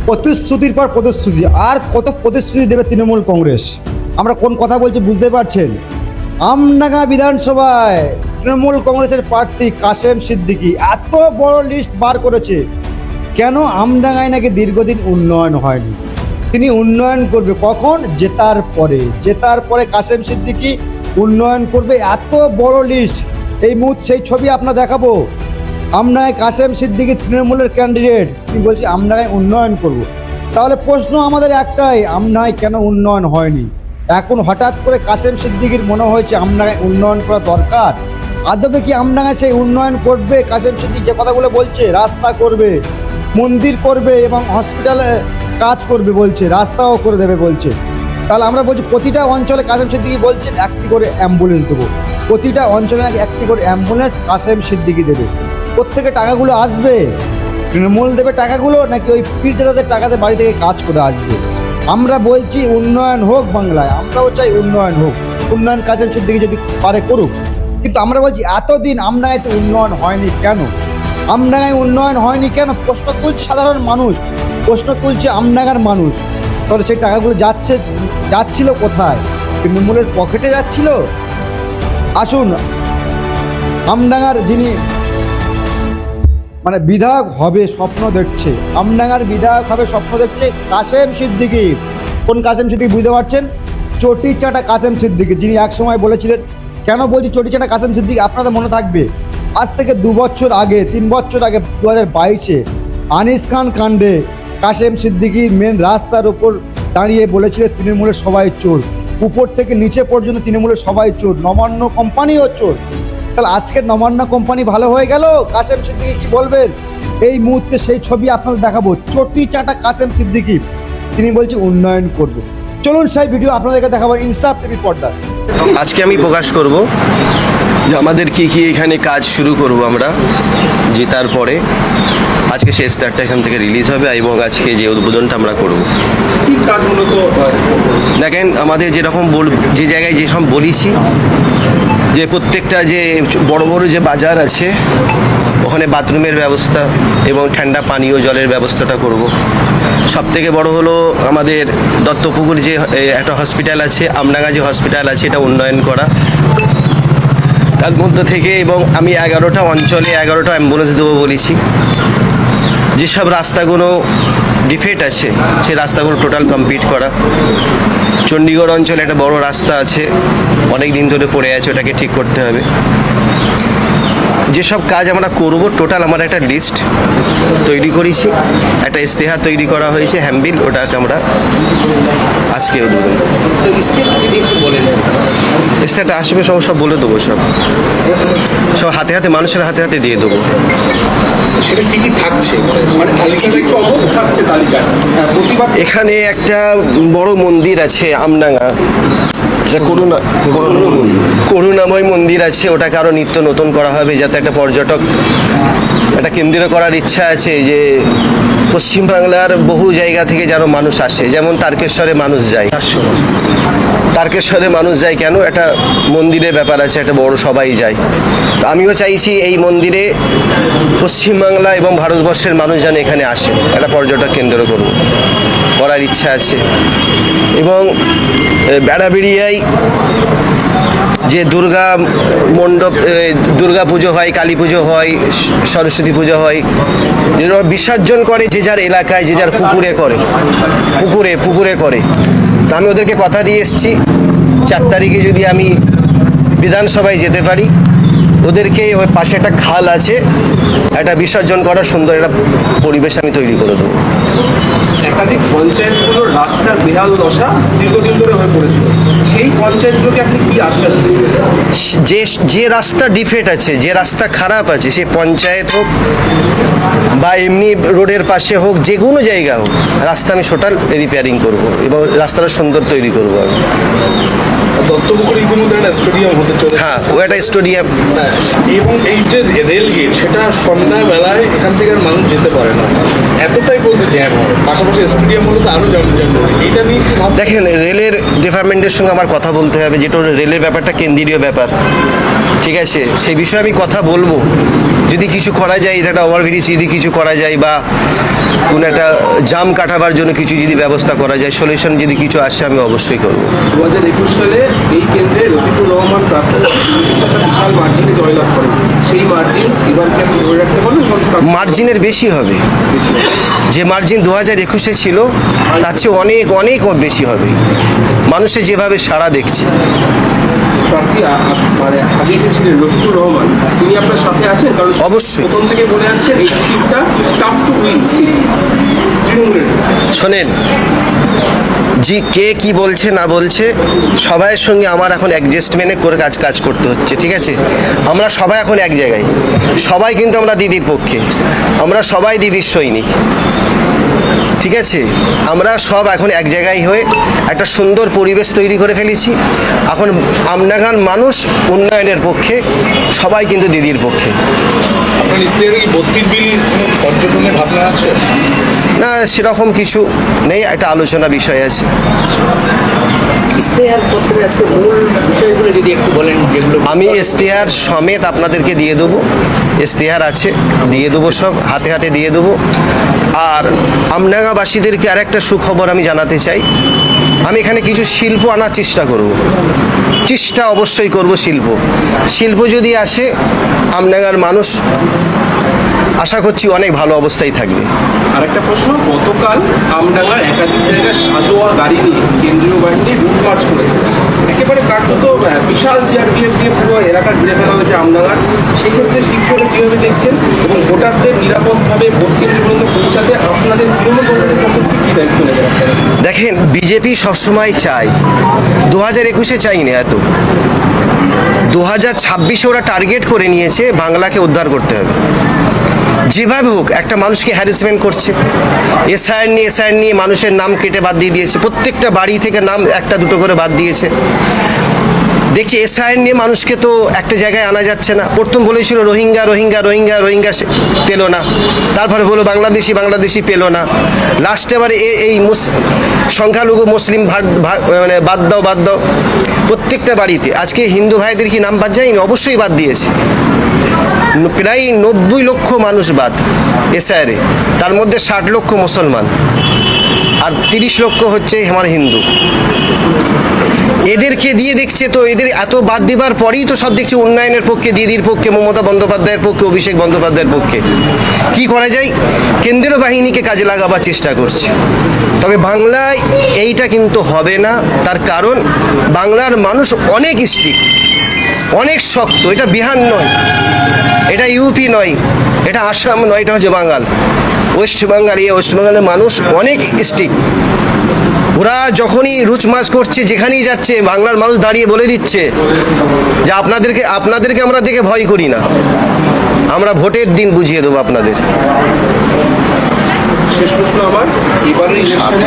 প্রতিশ্রুতির পর প্রতিশ্রুতি, আর কত প্রতিশ্রুতি দেবে তৃণমূল কংগ্রেস। আমরা কোন কথা বলছি বুঝতে পারছেন? আমডাঙ্গা বিধানসভায় তৃণমূল কংগ্রেসের প্রার্থী কাশেম সিদ্দিকী এত বড় লিস্ট বার করেছে। কেন? আমডাঙ্গায় নাকি দীর্ঘদিন উন্নয়ন হয়নি। তিনি উন্নয়ন করবে কখন? জেতার পরে কাশেম সিদ্দিকী উন্নয়ন করবে। এত বড় লিস্ট, এই মুহূর্তে সেই ছবি আপনার দেখাবো। আমডাঙ্গায় কাশেম সিদ্দিকী তৃণমূলের ক্যান্ডিডেট, তিনি বলছে আমডাঙ্গায় উন্নয়ন করব। তাহলে প্রশ্ন আমাদের একটাই, আমডাঙ্গায় কেন উন্নয়ন হয়নি? এখন হঠাৎ করে কাশেম সিদ্দিকীর মনে হয়েছে আমডাঙ্গায় উন্নয়ন করা দরকার। আদবে কি আমডাঙ্গায় সেই উন্নয়ন করবে? কাশেম সিদ্দিকী যে কথাগুলো বলছে, রাস্তা করবে, মন্দির করবে এবং হসপিটালে কাজ করবে বলছে, রাস্তাও করে দেবে বলছে। তাহলে আমরা বলছি প্রতিটা অঞ্চলে কাশেম সিদ্দিকী বলছেন একটি করে অ্যাম্বুলেন্স দেবো, প্রতিটা অঞ্চলে একটি করে অ্যাম্বুলেন্স কাশেম সিদ্দিকী দেবে। প্রত্যেকে টাকাগুলো আসবে, তৃণমূল দেবে টাকাগুলো, নাকি ওই পীরজাদাদের টাকাতে বাড়ি থেকে কাজ করে আসবে? আমরা বলছি উন্নয়ন হোক বাংলায়, আমরাও চাই উন্নয়ন হোক। উন্নয়ন কাশেম সিদ্দিকী যদি পারে করুক, কিন্তু আমরা বলছি এতদিন আমডাঙ্গায় তো উন্নয়ন হয়নি কেন? আমডাঙ্গায় উন্নয়ন হয়নি কেন? প্রশ্ন তুলছে সাধারণ মানুষ, প্রশ্ন তুলছে আমডাঙ্গার মানুষ। তাহলে সেই টাকাগুলো যাচ্ছিল কোথায়? তৃণমূলের পকেটে যাচ্ছিল? আসুন, আমডাঙ্গার যিনি বিধায়ক হবে স্বপ্ন দেখছে, আমডাঙ্গার বিধায়ক হবে স্বপ্ন দেখছে কাশেম সিদ্দিকী। কোন কাশেম সিদ্দিকী বুঝতে পারছেন? চটি চাটা কাশেম সিদ্দিকী, যিনি একসময় বলেছিলেন। কেন বলছি চটি চাটা কাশেম সিদ্দিকী? আপনাদের মনে থাকবে আজ থেকে 3 বছর আগে 2022-এ আনিস খান কাণ্ডে কাশেম সিদ্দিকীর মেন রাস্তার উপর দাঁড়িয়ে বলেছিলেন তৃণমূলের সবাই চোর, উপর থেকে নিচে পর্যন্ত তৃণমূলের সবাই চোর, নবান্ন কোম্পানিও চোর। তাহলে আজকের নবান্ন কোম্পানি ভালো হয়ে গেল, কাশেম সিদ্দিকী কি বলবেন? এই মুহূর্তে সেই ছবি আপনাদের দেখাবো, চটি চাটা কাশেম সিদ্দিকী, তিনি বলছে উন্নয়ন করব। চলুন সেই ভিডিও আপনাদেরকে দেখাবো ইনসাফ টিভির পর্দায়। আজকে আমি প্রকাশ করব যে আমাদের কি এখানে কাজ শুরু করব আমরা জেতার পরে। আজকে সেই স্টারটা এখান থেকে রিলিজ হবে এবং আজকে যে উদ্বোধনটা আমরা করব। দেখেন, আমাদের যেরকম যে জায়গায় যেসব বলেছি যে প্রত্যেকটা যে বড় বড় যে বাজার আছে ওখানে বাথরুমের ব্যবস্থা এবং ঠান্ডা পানীয় জলের ব্যবস্থাটা করব। সবথেকে বড় হলো আমাদের দত্তপুকুর যে একটা হসপিটাল আছে, আমডাঙ্গা যে হসপিটাল আছে, এটা উন্নয়ন করা। তার মধ্যে থেকে এবং আমি 11টা অঞ্চলে 11টা অ্যাম্বুলেন্স দেবো বলেছি। যেসব রাস্তাগুলো ডিফেক্ট আছে সেই রাস্তাগুলো টোটাল কমপ্লিট করা। চণ্ডীগড় অঞ্চলে একটা বড় রাস্তা আছে, অনেক দিন ধরে পড়ে আছে, ওটাকে ঠিক করতে হবে। যেসব কাজ আমরা করব টোটাল আমার একটা লিস্ট তৈরি করেছি, একটা ইস্তেহার তৈরি করা হয়েছে, হ্যাম্বিল, ওটাকে আমরা আজকে উদ্বোধন। ইস্তেহারটা আসবে সব বলে দেবো, সব হাতে হাতে মানুষের হাতে হাতে দিয়ে দেবো। সেটা কি কি থাকছে? মানে তালিকাটা চমক থাকছে তালিকায়। এখানে একটা বড় মন্দির আছে আমডাঙ্গা, করুণাময় মন্দির আছে, ওটাকে আরও নিত্য নতুন করা হবে যাতে একটা পর্যটক একটা কেন্দ্র করার ইচ্ছা আছে। যে পশ্চিমবাংলার বহু জায়গা থেকে যেন মানুষ আসে, যেমন তারকেশ্বরে মানুষ যায়। তারকেশ্বরে মানুষ যায় কেন? একটা মন্দিরের ব্যাপার আছে, একটা বড় সবাই যায়। তো আমিও চাইছি এই মন্দিরে পশ্চিমবাংলা এবং ভারতবর্ষের মানুষ যেন এখানে আসে, একটা পর্যটক কেন্দ্র করার ইচ্ছা আছে। এবং বেড়াবেড়িয়ায় যে দুর্গা পুজো হয়, কালী পুজো হয়, সরস্বতী পুজো হয়, যেগুলো বিসর্জন করে যে যার এলাকায়, যে যার পুকুরে করে। তো আমি ওদেরকে কথা দিয়ে এসেছি 4 তারিখে যদি আমি বিধানসভায় যেতে পারি, ওদেরকে ওই পাশে একটা খাল আছে, একটা বিসর্জন করার সুন্দর একটা পরিবেশ আমি তৈরি করে দেবো। একাধিক পঞ্চায়েতগুলোর রাস্তার বেহাল দশা দীর্ঘদিন ধরে হয়ে পড়েছিল, সেই পঞ্চায়েতগুলোকে আপনি কি আশ্বাস দিচ্ছেন? যে রাস্তা ডিফেক্ট আছে, যে রাস্তা খারাপ আছে, সে পঞ্চায়েত হোক বা এমনি রোডের পাশে হোক, যে কোনো জায়গা হোক, রাস্তা আমি টোটাল রিপেয়ারিং করব এবং রাস্তাটা সুন্দর তৈরি করবো আমি। দত্তপুকুরে ইতিমধ্যে একটা স্টেডিয়াম হতে চলে। হ্যাঁ, ও একটা স্টেডিয়াম। এবং এই যে রেল গেট, সেটা সন্ধ্যাবেলায় এখান থেকে আর মানুষ যেতে পারে না, এতটাই বলতে জ্যাম হয়। পাশাপাশি স্টেডিয়াম হলে তো আরও জ্যাম। এইটা নিয়ে দেখেন, রেলের ডিপার্টমেন্টের সঙ্গে আমার কথা বলতে হবে, যেটা রেলের ব্যাপারটা কেন্দ্রীয় ব্যাপার, ঠিক আছে, সেই বিষয়ে আমি কথা বলবো। যদি কিছু করা যায়, এটা একটা ওভারব্রিজ যদি কিছু করা যায়, বা কোনো একটা জাম কাটাবার জন্য কিছু যদি ব্যবস্থা করা যায়, সলিউশন যদি কিছু আসে, আমি অবশ্যই করবো। 2021 সালে এই কেন্দ্রে রফিকুর রহমান প্রাপ্ত একটা বিশাল মার্জিনে জয়লাভ করেন। সেই মার্জিন এবার কি আপনি ধরে রাখতে পারবেন? মার্জিনের বেশি হবে, যে মার্জিন 2021-এ ছিল তার চেয়ে অনেক অনেক বেশি হবে। মানুষে যেভাবে সাড়া দেখছে। প্রার্থী মানে আগে যে ছিলেন রফিকুর রহমান, তিনি আপনার সাথে আছেন? কারণ অবশ্যই। প্রথম থেকে বলে আসছেন এই সিটটা টাফ টু উইন সিট তৃণমূলের। শোনেন, জি কে কি বলছে না বলছে, সবাইয়ের সঙ্গে আমার এখন অ্যাডজাস্টমেন্টে করে কাজ করতে হচ্ছে, ঠিক আছে। আমরা সবাই এখন এক জায়গায়, সবাই কিন্তু আমরা দিদির পক্ষে, আমরা সবাই দিদির সৈনিক, ঠিক আছে। আমরা সব এখন এক জায়গায় হয়ে একটা সুন্দর পরিবেশ তৈরি করে ফেলেছি। এখন আমনাগান মানুষ উন্নয়নের পক্ষে, সবাই কিন্তু দিদির পক্ষে। আপনার ইস্তেহারে কি 32 বিল পর্যটনের ভাবনা আছে? না, সেরকম কিছু নেই, একটা আলোচনা বিষয় আছে। ইস্তেহার পত্রের আজকে মূল বিষয়গুলো যদি একটু বলেন, যেগুলো আমি ইশতেহার সমেত আপনাদেরকে দিয়ে দেবো, ইশতেহার আছে, দিয়ে দেবো, সব হাতে হাতে দিয়ে দেবো। আর আমডাঙ্গাবাসীদেরকে আর একটা সুখবর আমি জানাতে চাই, আমি এখানে কিছু শিল্প আনার চেষ্টা করব, চেষ্টা অবশ্যই করব। শিল্প যদি আসে, আমডাঙ্গার মানুষ আশা করছি অনেক ভালো অবস্থায় থাকবে। আরেকটা প্রশ্ন, গতকাল আমডাঙ্গার একাধিক জায়গায় সাজোয়া গাড়ি নিয়ে কেন্দ্রীয় বাহিনী রুট মার্চ করেছে। একেবারে কার্যত বিশাল সিআরপিএফ দিয়ে পুরো এলাকা ঘিরে ফেলা হয়েছে আমডাঙ্গার। সেক্ষেত্রে সেই বিষয়টা কীভাবে দেখছেন, এবং ভোটারদের নিরাপদভাবে ভোট কেন্দ্র পর্যন্ত পৌঁছাতে আপনাদের তৃণমূল কংগ্রেসের পক্ষ থেকে কী দায়িত্ব নেবেন আপনারা? দেখেন, বিজেপি সবসময় চায়, 2021-এ চাইনি এত, 2026-এ ওরা টার্গেট করে নিয়েছে বাংলাকে উদ্ধার করতে হবে। যেভাবে হোক একটা মানুষকে হ্যারাসমেন্ট করছে, এসআইআর নিয়ে মানুষের নাম কেটে বাদ দিয়ে দিয়েছে, প্রত্যেকটা বাড়ি থেকে নাম একটা দুটো করে বাদ দিয়েছে। দেখছি এসআইআর নিয়ে মানুষকে তো একটা জায়গায় আনা যাচ্ছে না। প্রথম বলেছিল রোহিঙ্গা পেলো না, তারপরে বলো বাংলাদেশি পেলো না, লাস্টে আবার এই সংখ্যালঘু মুসলিম মানে বাদ দাও। প্রত্যেকটা বাড়িতে আজকে হিন্দু ভাইদের কি নাম বাদ যায়নি? অবশ্যই বাদ দিয়েছে। প্রায় 90 লক্ষ মানুষ বাদ এসআইআরে, তার মধ্যে 60 লক্ষ মুসলমান আর 30 লক্ষ হচ্ছে আমার হিন্দু। এদেরকে দিয়ে দেখছে তো, এদের এত বাদ দিবার পরেই তো সব দেখছে উন্নয়নের পক্ষে, দিদির পক্ষে, মমতা বন্দ্যোপাধ্যায়ের পক্ষে, অভিষেক বন্দ্যোপাধ্যায়ের পক্ষে। কি করা যায়, কেন্দ্রীয় বাহিনীকে কাজে লাগাবার চেষ্টা করছে। তবে বাংলায় এইটা কিন্তু হবে না, তার কারণ বাংলার মানুষ অনেক স্ট্রিক্ট, অনেক শক্ত। এটা বিহার নয়, এটা ইউপি নয়, এটা আসাম নয়, এটা হচ্ছে বাঙাল, ওয়েস্ট বেঙ্গলের মানুষ অনেক স্ট্রিক্ট। ওরা যখনই রুচ মাছ করছে, যেখানেই যাচ্ছে, বাংলার মানুষ দাঁড়িয়ে বলে দিচ্ছে যে আপনাদেরকে আমরা দেখে ভয় করি না, আমরা ভোটের দিন বুঝিয়ে দেবো আপনাদের। শেষ প্রশ্ন আমার, এবারে ইলেকশনে